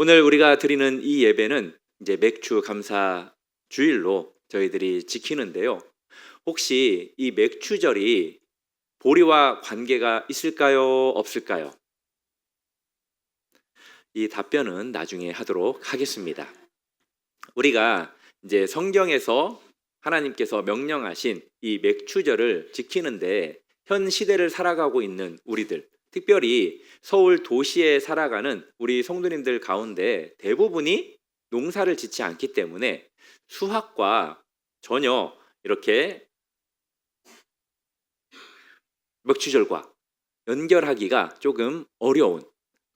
오늘 우리가 드리는 이 예배는 이제 맥주 감사 주일로 저희들이 지키는데요. 혹시 이 맥주절이 보리와 관계가 있을까요? 없을까요? 이 답변은 나중에 하도록 하겠습니다. 우리가 이제 성경에서 하나님께서 명령하신 이 맥주절을 지키는데 현 시대를 살아가고 있는 우리들, 특별히 서울 도시에 살아가는 우리 성도님들 가운데 대부분이 농사를 짓지 않기 때문에 수확과 전혀 이렇게 맥주절과 연결하기가 조금 어려운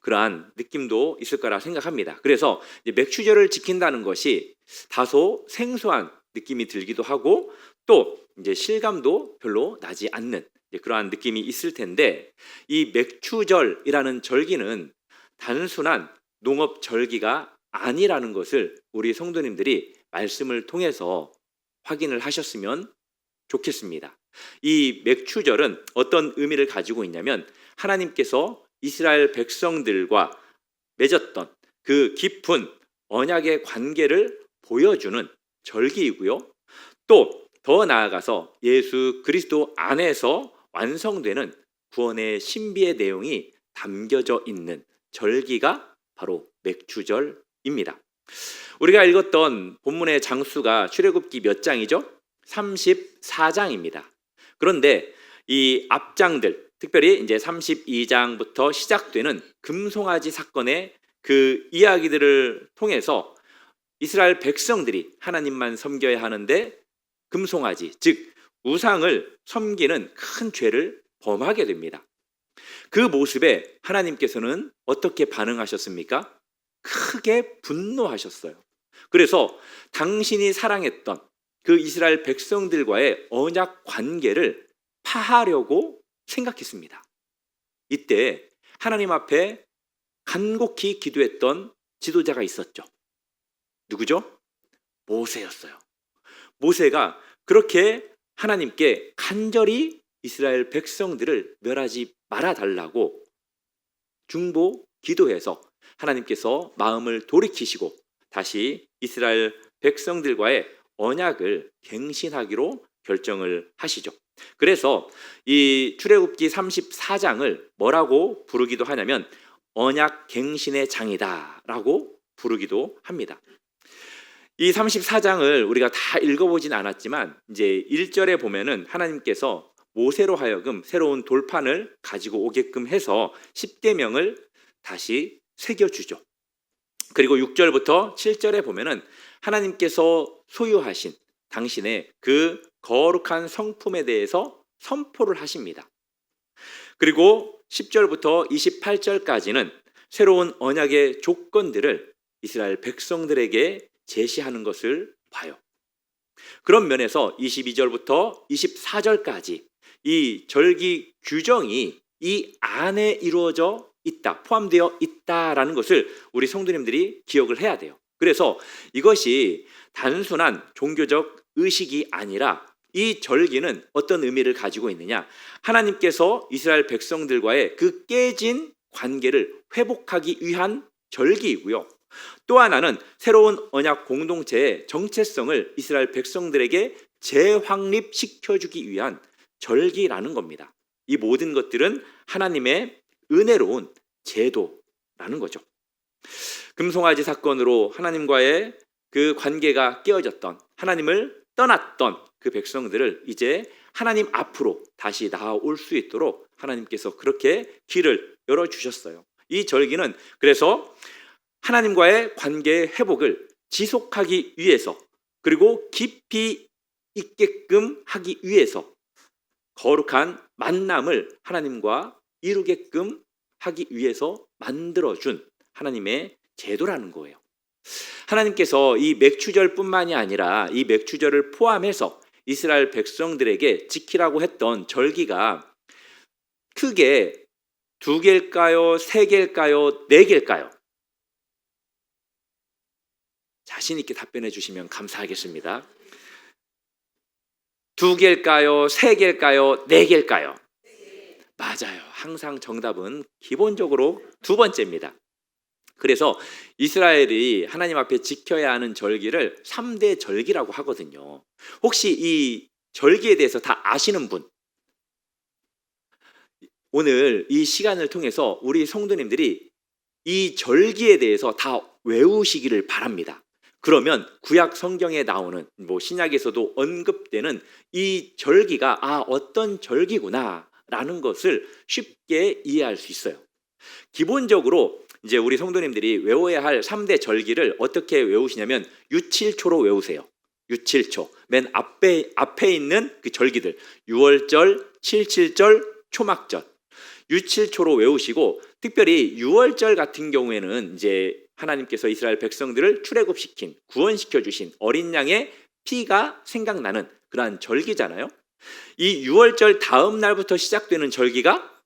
그러한 느낌도 있을 거라 생각합니다. 그래서 이제 맥주절을 지킨다는 것이 다소 생소한 느낌이 들기도 하고 또 이제 실감도 별로 나지 않는 그러한 느낌이 있을 텐데, 이 맥주절이라는 절기는 단순한 농업 절기가 아니라는 것을 우리 성도님들이 말씀을 통해서 확인을 하셨으면 좋겠습니다. 이 맥주절은 어떤 의미를 가지고 있냐면, 하나님께서 이스라엘 백성들과 맺었던 그 깊은 언약의 관계를 보여주는 절기이고요. 또 더 나아가서 예수 그리스도 안에서 완성되는 구원의 신비의 내용이 담겨져 있는 절기가 바로 맥주절입니다. 우리가 읽었던 본문의 장수가 출애굽기 몇 장이죠? 34장입니다. 그런데 이 앞장들, 특별히 이제 32장부터 시작되는 금송아지 사건의 그 이야기들을 통해서 이스라엘 백성들이 하나님만 섬겨야 하는데 금송아지, 즉 우상을 섬기는 큰 죄를 범하게 됩니다. 그 모습에 하나님께서는 어떻게 반응하셨습니까? 크게 분노하셨어요. 그래서 당신이 사랑했던 그 이스라엘 백성들과의 언약 관계를 파하려고 생각했습니다. 이때 하나님 앞에 간곡히 기도했던 지도자가 있었죠. 누구죠? 모세였어요. 모세가 그렇게 하나님께 간절히 이스라엘 백성들을 멸하지 말아달라고 중보 기도해서 하나님께서 마음을 돌이키시고 다시 이스라엘 백성들과의 언약을 갱신하기로 결정을 하시죠. 그래서 이 출애굽기 34장을 뭐라고 부르기도 하냐면 언약 갱신의 장이다라고 부르기도 합니다. 이 34장을 우리가 다 읽어보진 않았지만 이제 1절에 보면은 하나님께서 모세로 하여금 새로운 돌판을 가지고 오게끔 해서 10계명을 다시 새겨주죠. 그리고 6절부터 7절에 보면은 하나님께서 소유하신 당신의 그 거룩한 성품에 대해서 선포를 하십니다. 그리고 10절부터 28절까지는 새로운 언약의 조건들을 이스라엘 백성들에게 제시하는 것을 봐요. 그런 면에서 22절부터 24절까지 이 절기 규정이 이 안에 이루어져 있다, 포함되어 있다라는 것을 우리 성도님들이 기억을 해야 돼요. 그래서 이것이 단순한 종교적 의식이 아니라 이 절기는 어떤 의미를 가지고 있느냐, 하나님께서 이스라엘 백성들과의 그 깨진 관계를 회복하기 위한 절기이고요. 또 하나는 새로운 언약 공동체의 정체성을 이스라엘 백성들에게 재확립시켜주기 위한 절기라는 겁니다. 이 모든 것들은 하나님의 은혜로운 제도라는 거죠. 금송아지 사건으로 하나님과의 그 관계가 깨어졌던, 하나님을 떠났던 그 백성들을 이제 하나님 앞으로 다시 나아올 수 있도록 하나님께서 그렇게 길을 열어주셨어요. 이 절기는 그래서 하나님과의 관계의 회복을 지속하기 위해서, 그리고 깊이 있게끔 하기 위해서 거룩한 만남을 하나님과 이루게끔 하기 위해서 만들어준 하나님의 제도라는 거예요. 하나님께서 이 맥주절뿐만이 아니라 이 맥주절을 포함해서 이스라엘 백성들에게 지키라고 했던 절기가 크게 2개일까요? 3개일까요? 4개일까요? 자신 있게 답변해 주시면 감사하겠습니다. 2개일까요? 3개일까요? 4개일까요? 맞아요. 항상 정답은 기본적으로 2번째입니다. 그래서 이스라엘이 하나님 앞에 지켜야 하는 절기를 3대 절기라고 하거든요. 혹시 이 절기에 대해서 다 아시는 분? 오늘 이 시간을 통해서 우리 성도님들이 이 절기에 대해서 다 외우시기를 바랍니다. 그러면 구약 성경에 나오는 신약에서도 언급되는 이 절기가 어떤 절기구나라는 것을 쉽게 이해할 수 있어요. 기본적으로 이제 우리 성도님들이 외워야 할 3대 절기를 어떻게 외우시냐면 유칠초로 외우세요. 유칠초. 맨 앞에 있는 그 절기들. 유월절, 칠칠절, 초막절. 유칠초로 외우시고, 특별히 유월절 같은 경우에는 이제 하나님께서 이스라엘 백성들을 출애굽시킨, 구원시켜 주신 어린 양의 피가 생각나는 그러한 절기잖아요. 이 유월절 다음 날부터 시작되는 절기가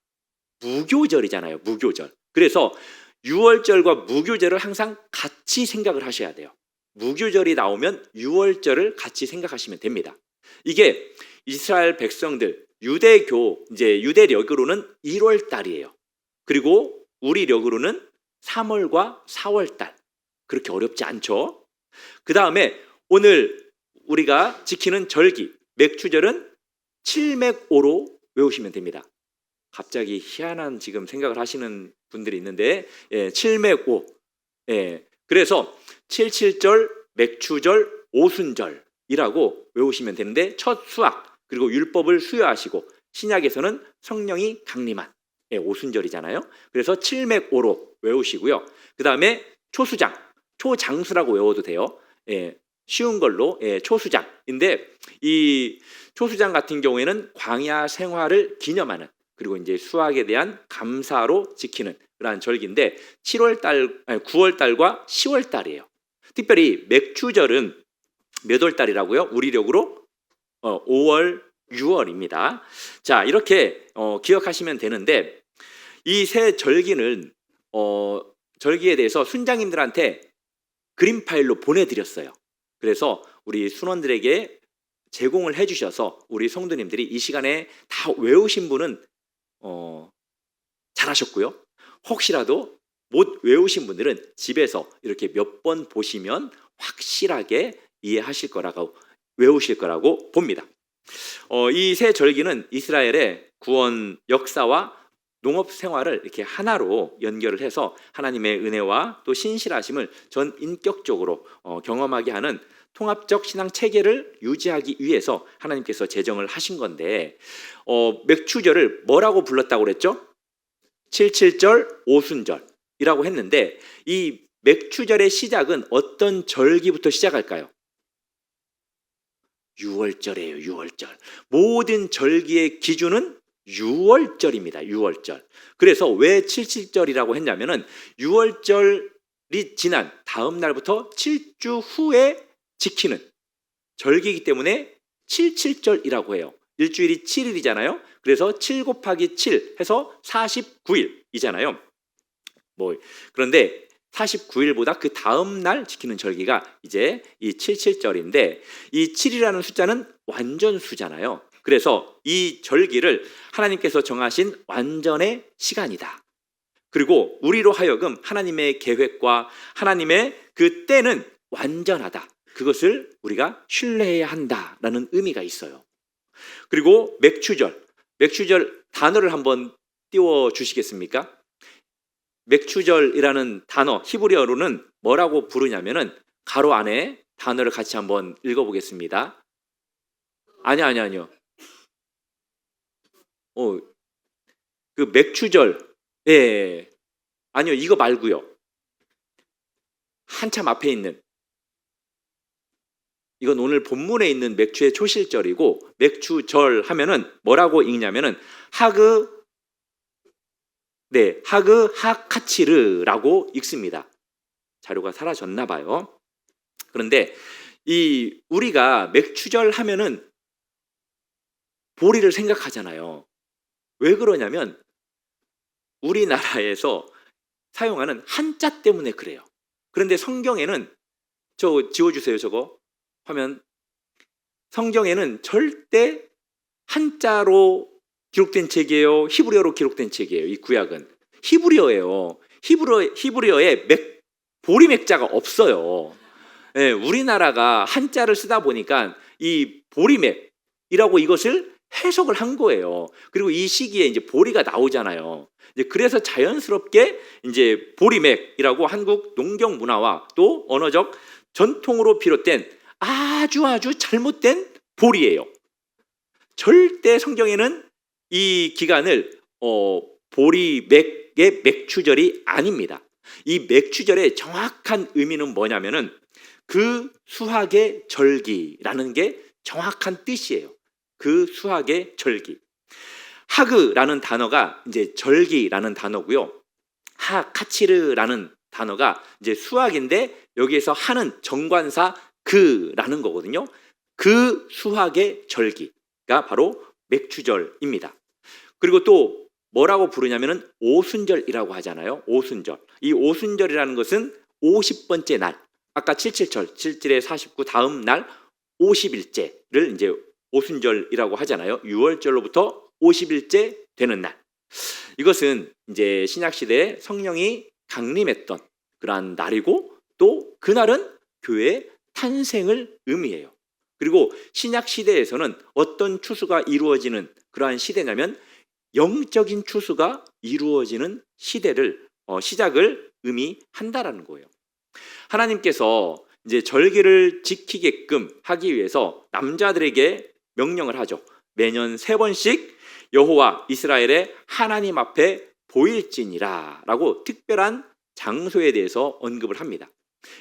무교절이잖아요. 무교절. 그래서 유월절과 무교절을 항상 같이 생각을 하셔야 돼요. 무교절이 나오면 유월절을 같이 생각하시면 됩니다. 이게 이스라엘 백성들 유대교 이제 유대력으로는 1월 달이에요. 그리고 우리력으로는 3월과 4월 달. 그렇게 어렵지 않죠? 그 다음에 오늘 우리가 지키는 절기 맥추절은 칠맥오로 외우시면 됩니다. 갑자기 희한한 지금 생각을 하시는 분들이 있는데, 칠맥오. 그래서 칠칠절, 맥추절, 오순절이라고 외우시면 되는데, 첫 수학 그리고 율법을 수여하시고, 신약에서는 성령이 강림한 오순절이잖아요. 그래서 칠맥오로 외우시고요. 그 다음에 초수장, 초장수라고 외워도 돼요. 쉬운 걸로 초수장인데, 이 초수장 같은 경우에는 광야 생활을 기념하는, 그리고 이제 수학에 대한 감사로 지키는 그러한 절기인데 9월 달과 10월 달이에요. 특별히 맥추절은 몇 월 달이라고요? 우리력으로 5월, 6월입니다. 자, 이렇게 기억하시면 되는데, 이 세 절기는 절기에 대해서 순장님들한테 그림 파일로 보내드렸어요. 그래서 우리 순원들에게 제공을 해주셔서 우리 성도님들이 이 시간에 다 외우신 분은 잘하셨고요. 혹시라도 못 외우신 분들은 집에서 이렇게 몇 번 보시면 확실하게 이해하실 거라고, 외우실 거라고 봅니다. 이 세 절기는 이스라엘의 구원 역사와 농업 생활을 이렇게 하나로 연결을 해서 하나님의 은혜와 또 신실하심을 전 인격적으로 경험하게 하는 통합적 신앙 체계를 유지하기 위해서 하나님께서 제정을 하신 건데, 맥추절을 뭐라고 불렀다고 그랬죠? 칠칠절, 오순절이라고 했는데, 이 맥추절의 시작은 어떤 절기부터 시작할까요? 유월절이에요. 유월절. 모든 절기의 기준은 유월절입니다. 유월절. 그래서 왜 칠칠절이라고 했냐면은 유월절이 지난 다음 날부터 7주 후에 지키는 절기이기 때문에 칠칠절이라고 해요. 일주일이 7일이잖아요. 그래서 7 곱하기 7 해서 49일이잖아요. 그런데 49일보다 그 다음 날 지키는 절기가 이제 이 칠칠절인데, 이 7이라는 숫자는 완전수잖아요. 그래서 이 절기를 하나님께서 정하신 완전의 시간이다. 그리고 우리로 하여금 하나님의 계획과 하나님의 그 때는 완전하다. 그것을 우리가 신뢰해야 한다라는 의미가 있어요. 그리고 맥추절 단어를 한번 띄워 주시겠습니까? 맥추절이라는 단어 히브리어로는 뭐라고 부르냐면은, 가로 안에 단어를 같이 한번 읽어보겠습니다. 아니요. 그 맥추절, 아니요, 이거 말고요. 한참 앞에 있는, 이건 오늘 본문에 있는 맥추의 초실절이고, 맥추절 하면은 뭐라고 읽냐면은 하그 하카치르라고 읽습니다. 자료가 사라졌나 봐요. 그런데 이 우리가 맥추절 하면은 보리를 생각하잖아요. 왜 그러냐면 우리나라에서 사용하는 한자 때문에 그래요. 그런데 성경에는, 저 지워주세요, 저거 화면. 성경에는 절대 한자로 기록된 책이에요, 히브리어로 기록된 책이에요. 이 구약은 히브리어예요. 히브리어에 보리맥자가 없어요. 예, 우리나라가 한자를 쓰다 보니까 이 보리맥이라고 이것을 해석을 한 거예요. 그리고 이 시기에 이제 보리가 나오잖아요. 이제 그래서 자연스럽게 이제 보리맥이라고 한국 농경 문화와 또 언어적 전통으로 비롯된 아주 잘못된 보리예요. 절대 성경에는 이 기간을 보리맥의 맥추절이 아닙니다. 이 맥추절의 정확한 의미는 뭐냐면은 그 수학의 절기라는 게 정확한 뜻이에요. 그 수학의 절기. 하그라는 단어가 이제 절기라는 단어고요. 하카치르라는 단어가 이제 수학인데 여기에서 하는 정관사 그라는 거거든요. 그 수학의 절기가 바로 맥추절입니다. 그리고 또 뭐라고 부르냐면은 오순절이라고 하잖아요. 오순절. 이 오순절이라는 것은 50번째 날. 아까 77절, 7절에 49 다음 날 50일째를 이제 오순절이라고 하잖아요. 6월절로부터 50일째 되는 날. 이것은 이제 신약 시대에 성령이 강림했던 그러한 날이고 또 그날은 교회의 탄생을 의미해요. 그리고 신약 시대에서는 어떤 추수가 이루어지는 그러한 시대냐면 영적인 추수가 이루어지는 시작을 의미한다라는 거예요. 하나님께서 이제 절기를 지키게끔 하기 위해서 남자들에게 명령을 하죠. 매년 3번씩 여호와 이스라엘의 하나님 앞에 보일지니라 라고 특별한 장소에 대해서 언급을 합니다.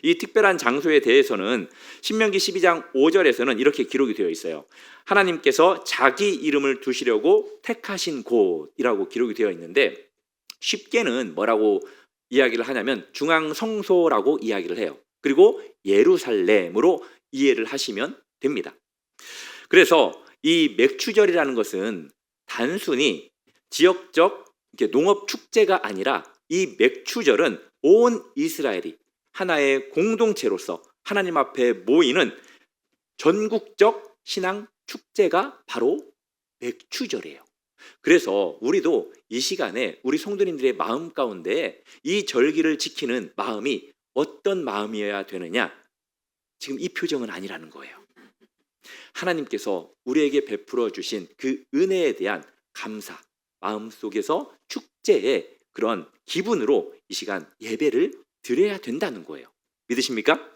이 특별한 장소에 대해서는 신명기 12장 5절에서는 이렇게 기록이 되어 있어요. 하나님께서 자기 이름을 두시려고 택하신 곳이라고 기록이 되어 있는데 쉽게는 뭐라고 이야기를 하냐면 중앙성소라고 이야기를 해요. 그리고 예루살렘으로 이해를 하시면 됩니다. 그래서 이 맥추절이라는 것은 단순히 지역적 농업 축제가 아니라 이 맥추절은 온 이스라엘이 하나의 공동체로서 하나님 앞에 모이는 전국적 신앙 축제가 바로 맥추절이에요. 그래서 우리도 이 시간에 우리 성도님들의 마음 가운데 이 절기를 지키는 마음이 어떤 마음이어야 되느냐? 지금 이 표정은 아니라는 거예요. 하나님께서 우리에게 베풀어 주신 그 은혜에 대한 감사, 마음속에서 축제의 그런 기분으로 이 시간 예배를 드려야 된다는 거예요. 믿으십니까?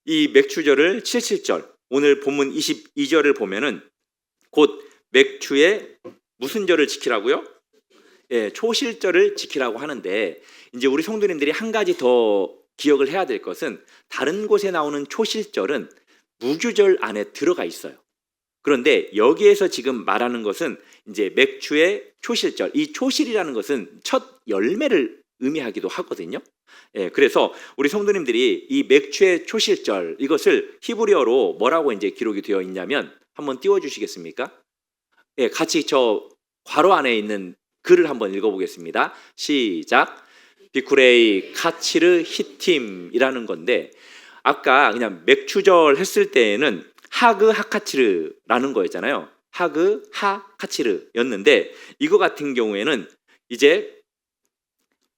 이 맥추절을 77절, 오늘 본문 22절을 보면은 곧 맥추의 무슨 절을 지키라고요? 예, 초실절을 지키라고 하는데 이제 우리 성도님들이 한 가지 더 기억을 해야 될 것은 다른 곳에 나오는 초실절은 무교절 안에 들어가 있어요. 그런데 여기에서 지금 말하는 것은 이제 맥추의 초실절, 이 초실이라는 것은 첫 열매를 의미하기도 하거든요. 예, 그래서 우리 성도님들이 이 맥추의 초실절 이것을 히브리어로 뭐라고 이제 기록이 되어 있냐면 한번 띄워주시겠습니까? 예, 같이 저 괄호 안에 있는 글을 한번 읽어보겠습니다. 시작. 비쿠레이 카치르 히팀이라는 건데 아까 그냥 맥추절 했을 때에는 하그 하카치르라는 거였잖아요. 하그 하카치르였는데 이거 같은 경우에는 이제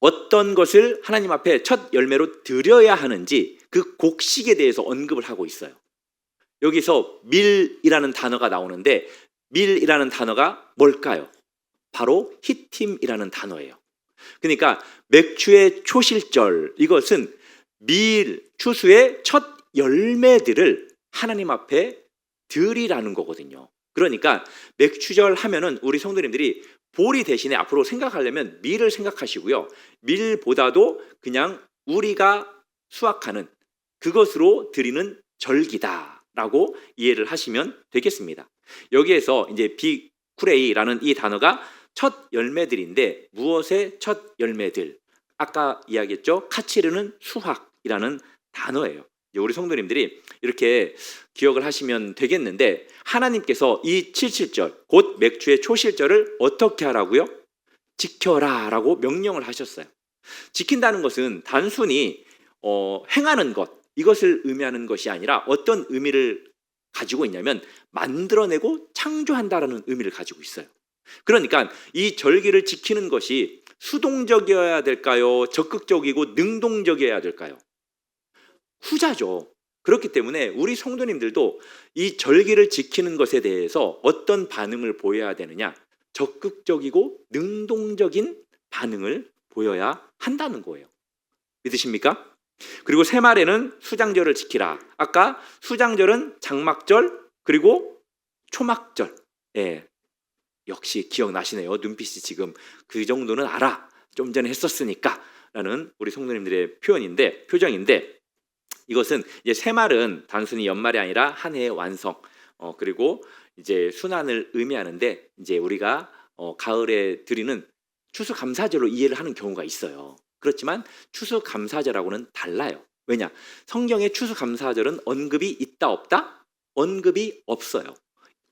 어떤 것을 하나님 앞에 첫 열매로 드려야 하는지 그 곡식에 대해서 언급을 하고 있어요. 여기서 밀이라는 단어가 나오는데 밀이라는 단어가 뭘까요? 바로 히팀이라는 단어예요. 그러니까 맥추의 초실절 이것은 밀 추수의 첫 열매들을 하나님 앞에 드리라는 거거든요. 그러니까 맥추절 하면은 우리 성도님들이 보리 대신에 앞으로 생각하려면 밀을 생각하시고요. 밀보다도 그냥 우리가 수확하는 그것으로 드리는 절기다라고 이해를 하시면 되겠습니다. 여기에서 이제 비쿠레이라는 이 단어가 첫 열매들인데 무엇의 첫 열매들? 아까 이야기했죠. 카치르는 수확이라는 단어예요. 우리 성도님들이 이렇게 기억을 하시면 되겠는데 하나님께서 이 77절 곧 맥추의 초실절을 어떻게 하라고요? 지켜라라고 명령을 하셨어요. 지킨다는 것은 단순히 행하는 것 이것을 의미하는 것이 아니라 어떤 의미를 가지고 있냐면 만들어내고 창조한다라는 의미를 가지고 있어요. 그러니까 이 절기를 지키는 것이 수동적이어야 될까요? 적극적이고 능동적이어야 될까요? 후자죠. 그렇기 때문에 우리 성도님들도 이 절기를 지키는 것에 대해서 어떤 반응을 보여야 되느냐? 적극적이고 능동적인 반응을 보여야 한다는 거예요. 믿으십니까? 그리고 새말에는 수장절을 지키라. 아까 수장절은 장막절 그리고 초막절. 예, 역시 기억나시네요. 눈빛이 지금 그 정도는 알아. 좀 전에 했었으니까 라는 우리 성도님들의 표정인데 이것은 이제 새말은 단순히 연말이 아니라 한 해의 완성, 그리고 이제 순환을 의미하는데 이제 우리가 가을에 드리는 추수감사절로 이해를 하는 경우가 있어요. 그렇지만 추수감사절하고는 달라요. 왜냐? 성경에 추수감사절은 언급이 있다 없다? 언급이 없어요.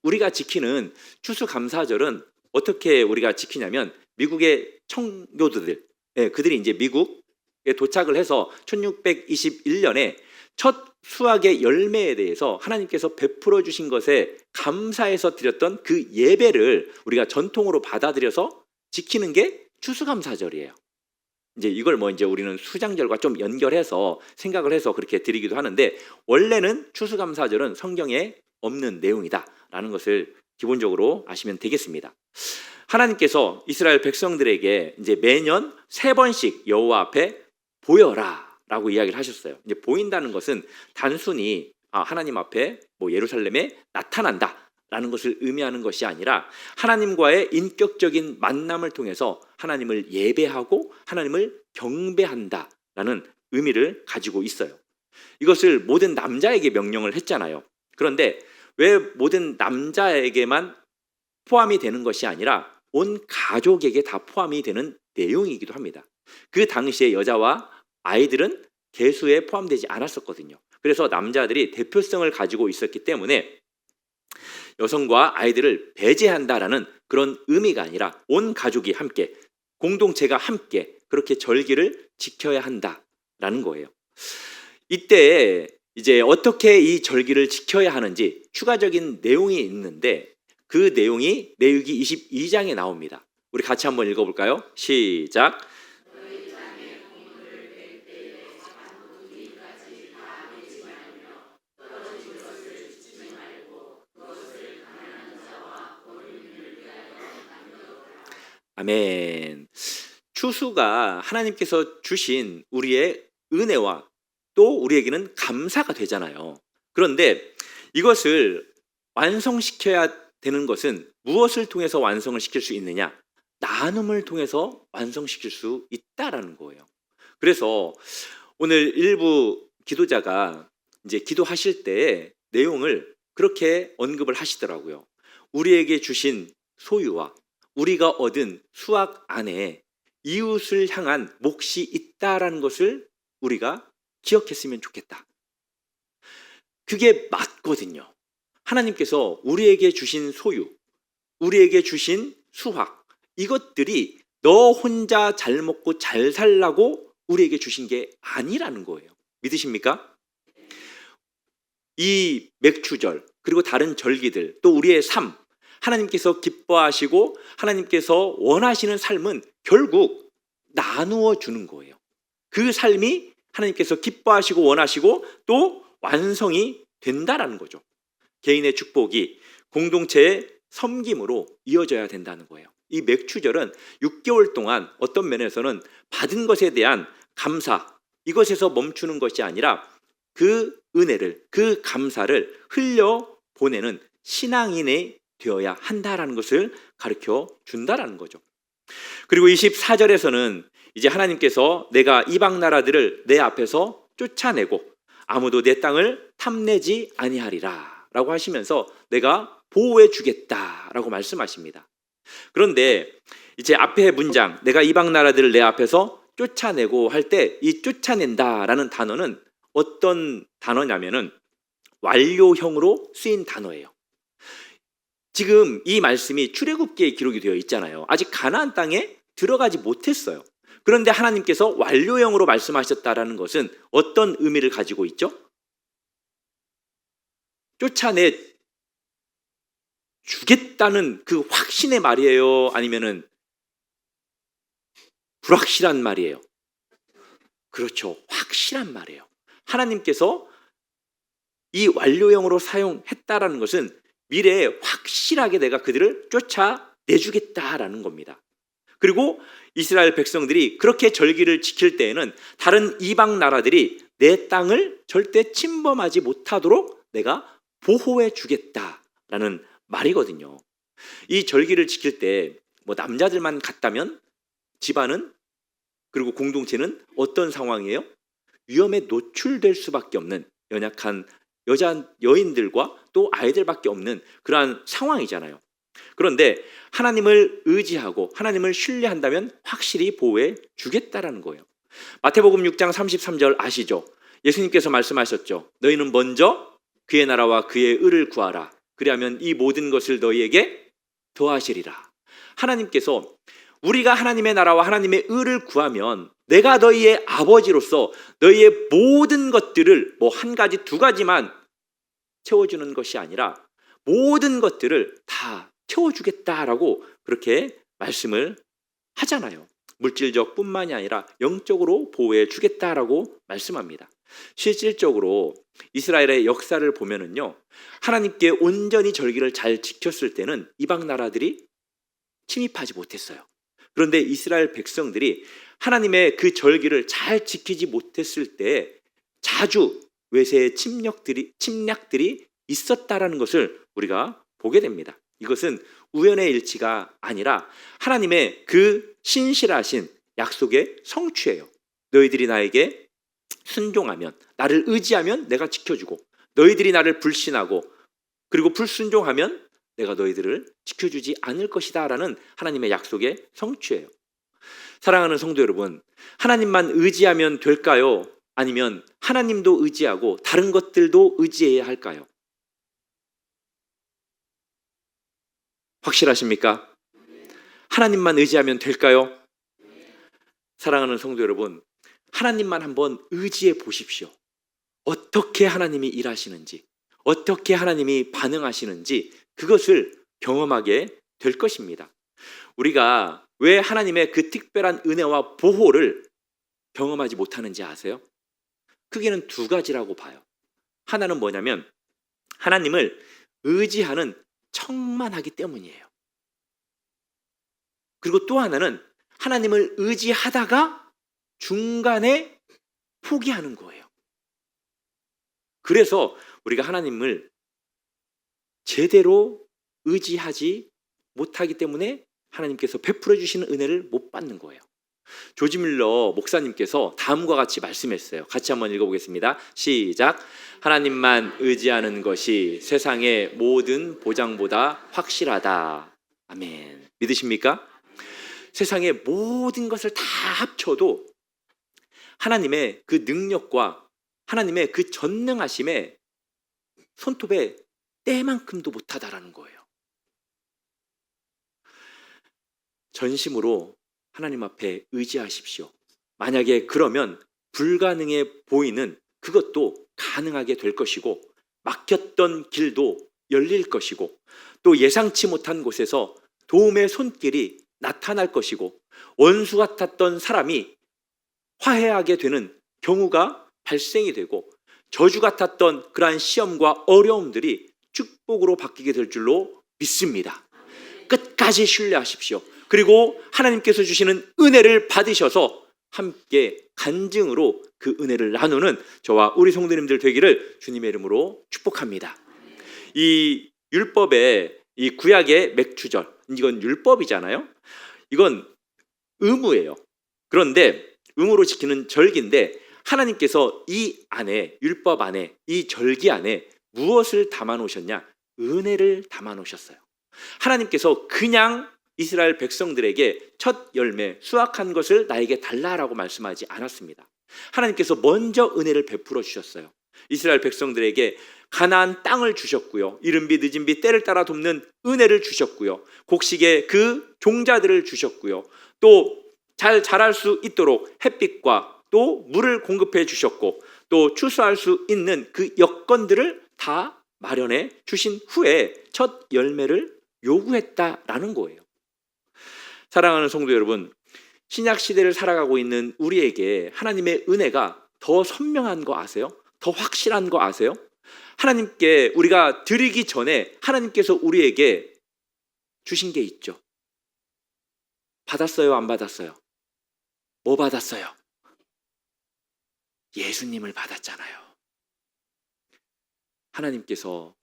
우리가 지키는 추수감사절은 어떻게 우리가 지키냐면 미국의 청교도들, 그들이 이제 미국에 도착을 해서 1621년에 첫 수확의 열매에 대해서 하나님께서 베풀어 주신 것에 감사해서 드렸던 그 예배를 우리가 전통으로 받아들여서 지키는 게 추수감사절이에요. 이제 이걸 이제 우리는 수장절과 좀 연결해서 생각을 해서 그렇게 드리기도 하는데 원래는 추수감사절은 성경에 없는 내용이다라는 것을 기본적으로 아시면 되겠습니다. 하나님께서 이스라엘 백성들에게 이제 매년 3번씩 여호와 앞에 보여라라고 이야기를 하셨어요. 이제 보인다는 것은 단순히 하나님 앞에 예루살렘에 나타난다라는 것을 의미하는 것이 아니라 하나님과의 인격적인 만남을 통해서 하나님을 예배하고 하나님을 경배한다라는 의미를 가지고 있어요. 이것을 모든 남자에게 명령을 했잖아요. 그런데 왜 모든 남자에게만 포함이 되는 것이 아니라 온 가족에게 다 포함이 되는 내용이기도 합니다. 그 당시에 여자와 아이들은 계수에 포함되지 않았었거든요. 그래서 남자들이 대표성을 가지고 있었기 때문에 여성과 아이들을 배제한다라는 그런 의미가 아니라 온 가족이 함께, 공동체가 함께 그렇게 절기를 지켜야 한다라는 거예요. 이때 이제 어떻게 이 절기를 지켜야 하는지 추가적인 내용이 있는데 그 내용이 레위기 22장에 나옵니다. 우리 같이 한번 읽어볼까요? 시작. 아멘. 추수가 하나님께서 주신 우리의 은혜와 또 우리에게는 감사가 되잖아요. 그런데 이것을 완성시켜야 되는 것은 무엇을 통해서 완성을 시킬 수 있느냐? 나눔을 통해서 완성시킬 수 있다라는 거예요. 그래서 오늘 일부 기도자가 이제 기도하실 때 내용을 그렇게 언급을 하시더라고요. 우리에게 주신 소유와 우리가 얻은 수확 안에 이웃을 향한 몫이 있다라는 것을 우리가 기억했으면 좋겠다. 그게 맞거든요. 하나님께서 우리에게 주신 소유, 우리에게 주신 수확, 이것들이 너 혼자 잘 먹고 잘 살라고 우리에게 주신 게 아니라는 거예요. 믿으십니까? 이 맥추절 그리고 다른 절기들 또 우리의 삶, 하나님께서 기뻐하시고 하나님께서 원하시는 삶은 결국 나누어 주는 거예요. 그 삶이 하나님께서 기뻐하시고 원하시고 또 완성이 된다라는 거죠. 개인의 축복이 공동체의 섬김으로 이어져야 된다는 거예요. 이 맥추절은 6개월 동안 어떤 면에서는 받은 것에 대한 감사, 이것에서 멈추는 것이 아니라 그 은혜를, 그 감사를 흘려보내는 신앙인의 되어야 한다라는 것을 가르쳐 준다라는 거죠. 그리고 24절에서는 이제 하나님께서 내가 이방 나라들을 내 앞에서 쫓아내고 아무도 내 땅을 탐내지 아니하리라 라고 하시면서 내가 보호해 주겠다라고 말씀하십니다. 그런데 이제 앞에 문장 내가 이방 나라들을 내 앞에서 쫓아내고 할 때 이 쫓아낸다라는 단어는 어떤 단어냐면은 완료형으로 쓰인 단어예요. 지금 이 말씀이 출애굽기에 기록이 되어 있잖아요. 아직 가나안 땅에 들어가지 못했어요. 그런데 하나님께서 완료형으로 말씀하셨다라는 것은 어떤 의미를 가지고 있죠? 쫓아내 주겠다는 그 확신의 말이에요? 아니면은 불확실한 말이에요? 그렇죠. 확실한 말이에요. 하나님께서 이 완료형으로 사용했다라는 것은 미래에 확실하게 내가 그들을 쫓아내주겠다라는 겁니다. 그리고 이스라엘 백성들이 그렇게 절기를 지킬 때에는 다른 이방 나라들이 내 땅을 절대 침범하지 못하도록 내가 보호해 주겠다라는 말이거든요. 이 절기를 지킬 때 뭐 남자들만 갔다면 집안은 그리고 공동체는 어떤 상황이에요? 위험에 노출될 수밖에 없는 연약한 여인들과 또 아이들밖에 없는 그러한 상황이잖아요. 그런데 하나님을 의지하고 하나님을 신뢰한다면 확실히 보호해 주겠다라는 거예요. 마태복음 6장 33절 아시죠? 예수님께서 말씀하셨죠. 너희는 먼저 그의 나라와 그의 의를 구하라. 그리하면 이 모든 것을 너희에게 더하시리라. 하나님께서 우리가 하나님의 나라와 하나님의 의를 구하면 내가 너희의 아버지로서 너희의 모든 것들을 뭐 한 가지 두 가지만 채워주는 것이 아니라 모든 것들을 다 채워주겠다라고 그렇게 말씀을 하잖아요. 물질적 뿐만이 아니라 영적으로 보호해 주겠다라고 말씀합니다. 실질적으로 이스라엘의 역사를 보면은요, 하나님께 온전히 절기를 잘 지켰을 때는 이방 나라들이 침입하지 못했어요. 그런데 이스라엘 백성들이 하나님의 그 절기를 잘 지키지 못했을 때 자주 외세의 침략들이 있었다라는 것을 우리가 보게 됩니다. 이것은 우연의 일치가 아니라 하나님의 그 신실하신 약속의 성취예요. 너희들이 나에게 순종하면, 나를 의지하면 내가 지켜주고, 너희들이 나를 불신하고 그리고 불순종하면 내가 너희들을 지켜주지 않을 것이다 라는 하나님의 약속의 성취예요. 사랑하는 성도 여러분, 하나님만 의지하면 될까요? 아니면 하나님도 의지하고 다른 것들도 의지해야 할까요? 확실하십니까? 하나님만 의지하면 될까요? 사랑하는 성도 여러분, 하나님만 한번 의지해 보십시오. 어떻게 하나님이 일하시는지, 어떻게 하나님이 반응하시는지 그것을 경험하게 될 것입니다. 우리가 왜 하나님의 그 특별한 은혜와 보호를 경험하지 못하는지 아세요? 크게는 두 가지라고 봐요. 하나는 뭐냐면 하나님을 의지하는 척만 하기 때문이에요. 그리고 또 하나는 하나님을 의지하다가 중간에 포기하는 거예요. 그래서 우리가 하나님을 제대로 의지하지 못하기 때문에 하나님께서 베풀어 주시는 은혜를 못 받는 거예요. 조지 밀러 목사님께서 다음과 같이 말씀했어요. 같이 한번 읽어보겠습니다. 시작. 하나님만 의지하는 것이 세상의 모든 보장보다 확실하다. 아멘. 믿으십니까? 세상의 모든 것을 다 합쳐도 하나님의 그 능력과 하나님의 그 전능하심에 손톱에 때만큼도 못하다라는 거예요. 전심으로 하나님 앞에 의지하십시오. 만약에 그러면 불가능해 보이는 그것도 가능하게 될 것이고, 막혔던 길도 열릴 것이고, 또 예상치 못한 곳에서 도움의 손길이 나타날 것이고, 원수 같았던 사람이 화해하게 되는 경우가 발생이 되고, 저주 같았던 그러한 시험과 어려움들이 축복으로 바뀌게 될 줄로 믿습니다. 끝까지 신뢰하십시오. 그리고 하나님께서 주시는 은혜를 받으셔서 함께 간증으로 그 은혜를 나누는 저와 우리 성도님들 되기를 주님의 이름으로 축복합니다. 이 율법의 이 구약의 맥추절, 이건 율법이잖아요. 이건 의무예요. 그런데 의무로 지키는 절기인데 하나님께서 이 안에, 율법 안에, 이 절기 안에 무엇을 담아 놓으셨냐? 은혜를 담아 놓으셨어요. 하나님께서 그냥 이스라엘 백성들에게 첫 열매, 수확한 것을 나에게 달라라고 말씀하지 않았습니다. 하나님께서 먼저 은혜를 베풀어 주셨어요. 이스라엘 백성들에게 가나안 땅을 주셨고요. 이른 비 늦은 비 때를 따라 돕는 은혜를 주셨고요. 곡식의 그 종자들을 주셨고요. 또 잘 자랄 수 있도록 햇빛과 또 물을 공급해 주셨고, 또 추수할 수 있는 그 여건들을 다 마련해 주신 후에 첫 열매를 요구했다라는 거예요. 사랑하는 성도 여러분, 신약 시대를 살아가고 있는 우리에게 하나님의 은혜가 더 선명한 거 아세요? 더 확실한 거 아세요? 하나님께 우리가 드리기 전에 하나님께서 우리에게 주신 게 있죠. 받았어요? 안 받았어요? 뭐 받았어요? 예수님을 받았잖아요. 하나님께서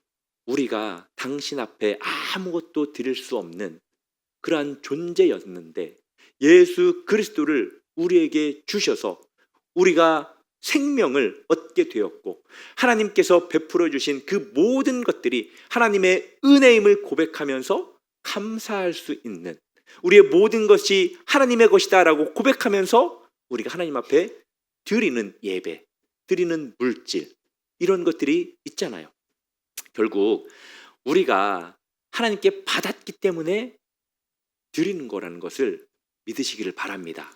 우리가 당신 앞에 아무것도 드릴 수 없는 그러한 존재였는데 예수 그리스도를 우리에게 주셔서 우리가 생명을 얻게 되었고, 하나님께서 베풀어 주신 그 모든 것들이 하나님의 은혜임을 고백하면서 감사할 수 있는, 우리의 모든 것이 하나님의 것이다라고 고백하면서 우리가 하나님 앞에 드리는 예배, 드리는 물질, 이런 것들이 있잖아요. 결국 우리가 하나님께 받았기 때문에 드리는 거라는 것을 믿으시기를 바랍니다.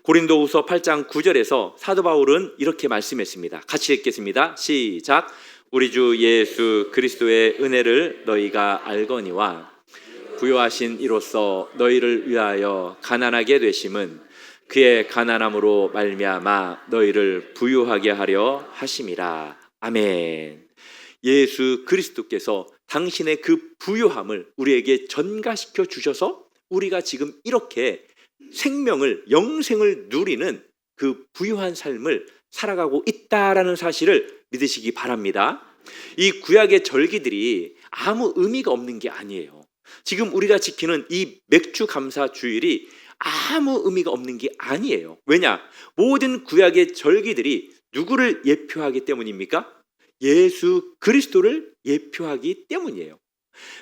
고린도후서 8장 9절에서 사도 바울은 이렇게 말씀했습니다. 같이 읽겠습니다. 시작. 우리 주 예수 그리스도의 은혜를 너희가 알거니와 부요하신 이로써 너희를 위하여 가난하게 되심은 그의 가난함으로 말미암아 너희를 부유하게 하려 하심이라. 아멘. 예수 그리스도께서 당신의 그 부유함을 우리에게 전가시켜 주셔서 우리가 지금 이렇게 생명을, 영생을 누리는 그 부유한 삶을 살아가고 있다라는 사실을 믿으시기 바랍니다. 이 구약의 절기들이 아무 의미가 없는 게 아니에요. 지금 우리가 지키는 이 맥주 감사 주일이 아무 의미가 없는 게 아니에요. 왜냐? 모든 구약의 절기들이 누구를 예표하기 때문입니까? 예수 그리스도를 예표하기 때문이에요.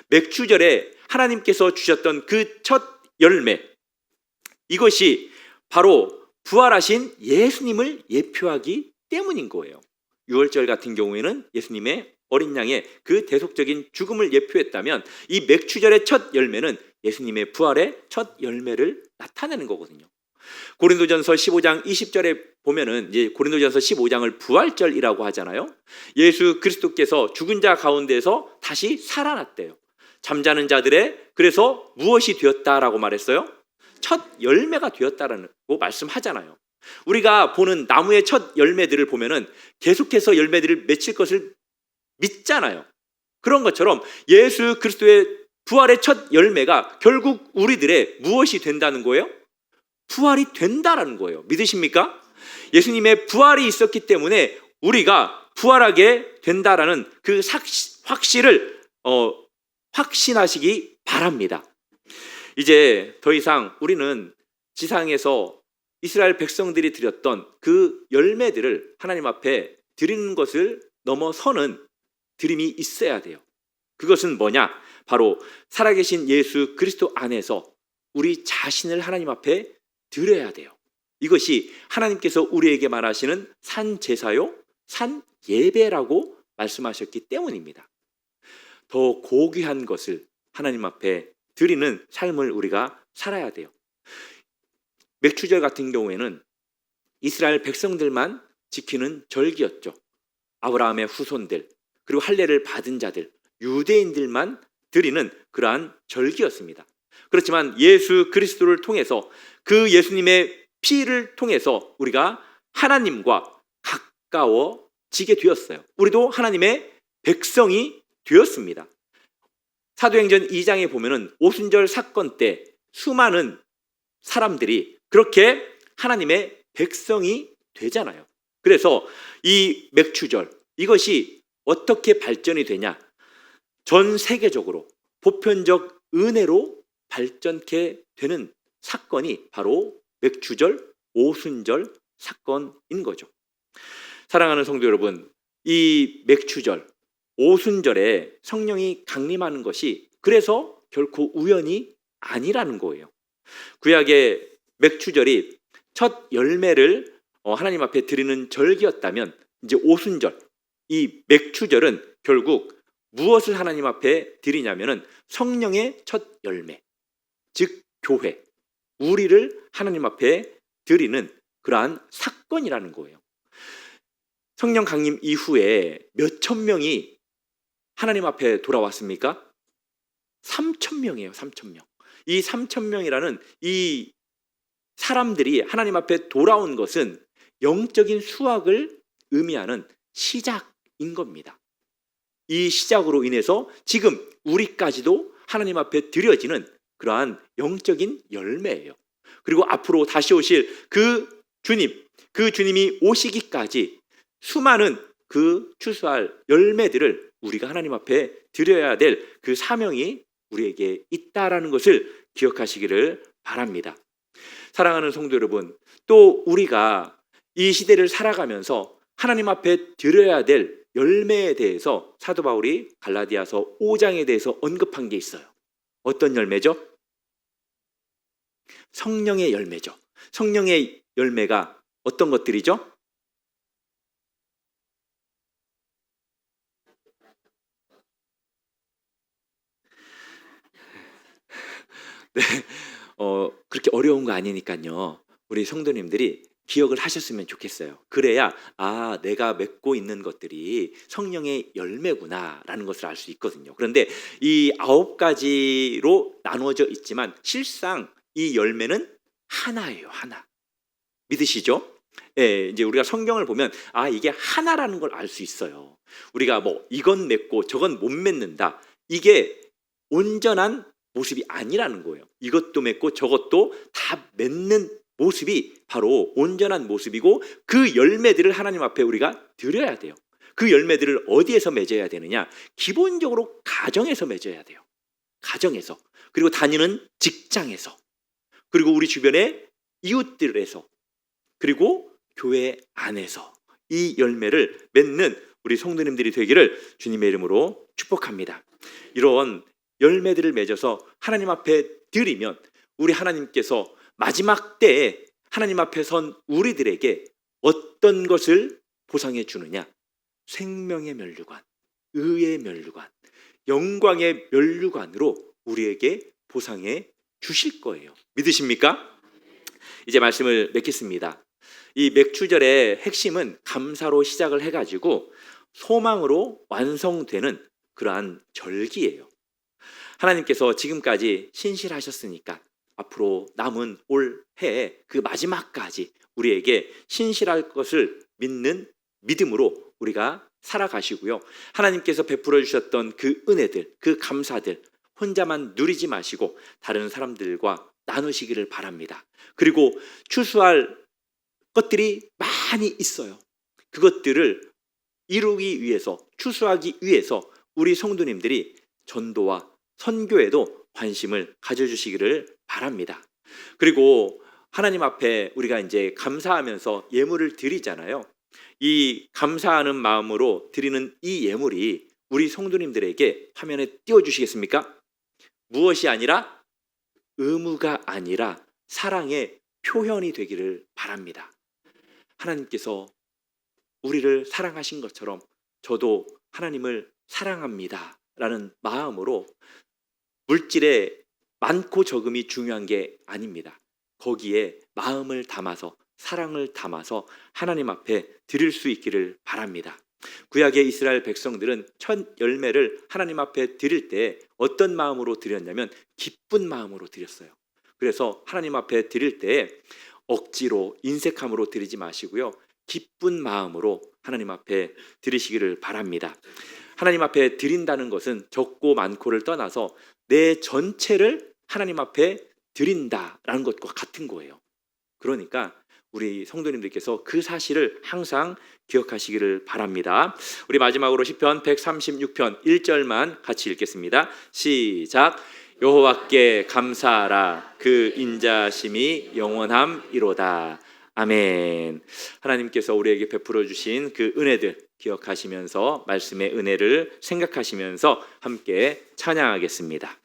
맥주절에 하나님께서 주셨던 그 첫 열매, 이것이 바로 부활하신 예수님을 예표하기 때문인 거예요. 유월절 같은 경우에는 예수님의 어린 양의 그 대속적인 죽음을 예표했다면, 이 맥주절의 첫 열매는 예수님의 부활의 첫 열매를 나타내는 거거든요. 고린도전서 15장 20절에 보면은 이제 고린도전서 15장을 부활절이라고 하잖아요. 예수 그리스도께서 죽은 자 가운데서 다시 살아났대요. 잠자는 자들의 그래서 무엇이 되었다라고 말했어요? 첫 열매가 되었다라고 말씀하잖아요. 우리가 보는 나무의 첫 열매들을 보면은 계속해서 열매들을 맺힐 것을 믿잖아요. 그런 것처럼 예수 그리스도의 부활의 첫 열매가 결국 우리들의 무엇이 된다는 거예요? 부활이 된다라는 거예요. 믿으십니까? 예수님의 부활이 있었기 때문에 우리가 부활하게 된다라는 그 확실을 확신하시기 바랍니다. 이제 더 이상 우리는 지상에서 이스라엘 백성들이 드렸던 그 열매들을 하나님 앞에 드리는 것을 넘어서는 드림이 있어야 돼요. 그것은 뭐냐? 바로 살아계신 예수 그리스도 안에서 우리 자신을 하나님 앞에 드려야 돼요. 이것이 하나님께서 우리에게 말하시는 산 제사요, 산 예배라고 말씀하셨기 때문입니다. 더 고귀한 것을 하나님 앞에 드리는 삶을 우리가 살아야 돼요. 맥주절 같은 경우에는 이스라엘 백성들만 지키는 절기였죠. 아브라함의 후손들, 그리고 할례를 받은 자들, 유대인들만 드리는 그러한 절기였습니다. 그렇지만 예수 그리스도를 통해서, 그 예수님의 피를 통해서 우리가 하나님과 가까워지게 되었어요. 우리도 하나님의 백성이 되었습니다. 사도행전 2장에 보면은 오순절 사건 때 수많은 사람들이 그렇게 하나님의 백성이 되잖아요. 그래서 이 맥주절, 이것이 어떻게 발전이 되냐? 전 세계적으로 보편적 은혜로 발전케 되는 사건이 바로 맥주절, 오순절 사건인 거죠. 사랑하는 성도 여러분, 이 맥주절, 오순절에 성령이 강림하는 것이 그래서 결코 우연이 아니라는 거예요. 구약의 맥주절이 첫 열매를 하나님 앞에 드리는 절기였다면, 이제 오순절, 이 맥주절은 결국 무엇을 하나님 앞에 드리냐면은 성령의 첫 열매, 즉 교회, 우리를 하나님 앞에 드리는 그러한 사건이라는 거예요. 성령 강림 이후에 몇천 명이 하나님 앞에 돌아왔습니까? 3천 명이에요. 3천 명. 이 3천 명이라는 이 사람들이 하나님 앞에 돌아온 것은 영적인 수확을 의미하는 시작인 겁니다. 이 시작으로 인해서 지금 우리까지도 하나님 앞에 드려지는 그러한 영적인 열매예요. 그리고 앞으로 다시 오실 그 주님이 오시기까지 수많은 그 추수할 열매들을 우리가 하나님 앞에 드려야 될 그 사명이 우리에게 있다라는 것을 기억하시기를 바랍니다. 사랑하는 성도 여러분, 또 우리가 이 시대를 살아가면서 하나님 앞에 드려야 될 열매에 대해서 사도 바울이 갈라디아서 5장에 대해서 언급한 게 있어요. 어떤 열매죠? 성령의 열매죠. 성령의 열매가 어떤 것들이죠? 네, 그렇게 어려운 거 아니니까요. 우리 성도님들이 기억을 하셨으면 좋겠어요. 그래야 내가 맺고 있는 것들이 성령의 열매구나라는 것을 알 수 있거든요. 그런데 이 9가지로 나누어져 있지만 실상 이 열매는 하나예요. 하나. 믿으시죠? 예, 이제 우리가 성경을 보면 이게 하나라는 걸 알 수 있어요. 우리가 뭐 이건 맺고 저건 못 맺는다. 이게 온전한 모습이 아니라는 거예요. 이것도 맺고 저것도 다 맺는 모습이 바로 온전한 모습이고 그 열매들을 하나님 앞에 우리가 드려야 돼요. 그 열매들을 어디에서 맺어야 되느냐? 기본적으로 가정에서 맺어야 돼요. 가정에서. 그리고 다니는 직장에서. 그리고 우리 주변의 이웃들에서. 그리고 교회 안에서 이 열매를 맺는 우리 성도님들이 되기를 주님의 이름으로 축복합니다. 이런 열매들을 맺어서 하나님 앞에 드리면 우리 하나님께서 마지막 때에 하나님 앞에 선 우리들에게 어떤 것을 보상해 주느냐? 생명의 면류관, 의의 면류관, 영광의 면류관으로 우리에게 보상해 주실 거예요. 믿으십니까? 이제 말씀을 맺겠습니다. 이 맥추절의 핵심은 감사로 시작을 해가지고 소망으로 완성되는 그러한 절기예요. 하나님께서 지금까지 신실하셨으니까 앞으로 남은 올해에 그 마지막까지 우리에게 신실할 것을 믿는 믿음으로 우리가 살아가시고요. 하나님께서 베풀어 주셨던 그 은혜들, 그 감사들 혼자만 누리지 마시고 다른 사람들과 나누시기를 바랍니다. 그리고 추수할 것들이 많이 있어요. 그것들을 이루기 위해서, 추수하기 위해서 우리 성도님들이 전도와 선교에도 관심을 가져주시기를 바랍니다. 그리고 하나님 앞에 우리가 이제 감사하면서 예물을 드리잖아요. 이 감사하는 마음으로 드리는 이 예물이 우리 성도님들에게 화면에 띄워주시겠습니까? 무엇이 아니라 의무가 아니라 사랑의 표현이 되기를 바랍니다. 하나님께서 우리를 사랑하신 것처럼 저도 하나님을 사랑합니다 라는 마음으로 물질에 많고 적음이 중요한 게 아닙니다. 거기에 마음을 담아서 사랑을 담아서 하나님 앞에 드릴 수 있기를 바랍니다. 구약의 이스라엘 백성들은 첫 열매를 하나님 앞에 드릴 때 어떤 마음으로 드렸냐면 기쁜 마음으로 드렸어요. 그래서 하나님 앞에 드릴 때 억지로 인색함으로 드리지 마시고요. 기쁜 마음으로 하나님 앞에 드리시기를 바랍니다. 하나님 앞에 드린다는 것은 적고 많고를 떠나서 내 전체를 하나님 앞에 드린다라는 것과 같은 거예요. 그러니까 우리 성도님들께서 그 사실을 항상 기억하시기를 바랍니다. 우리 마지막으로 시편 136편 1절만 같이 읽겠습니다. 시작. 여호와께 감사하라. 그 인자심이 영원함이로다. 아멘. 하나님께서 우리에게 베풀어 주신 그 은혜들 기억하시면서 말씀의 은혜를 생각하시면서 함께 찬양하겠습니다.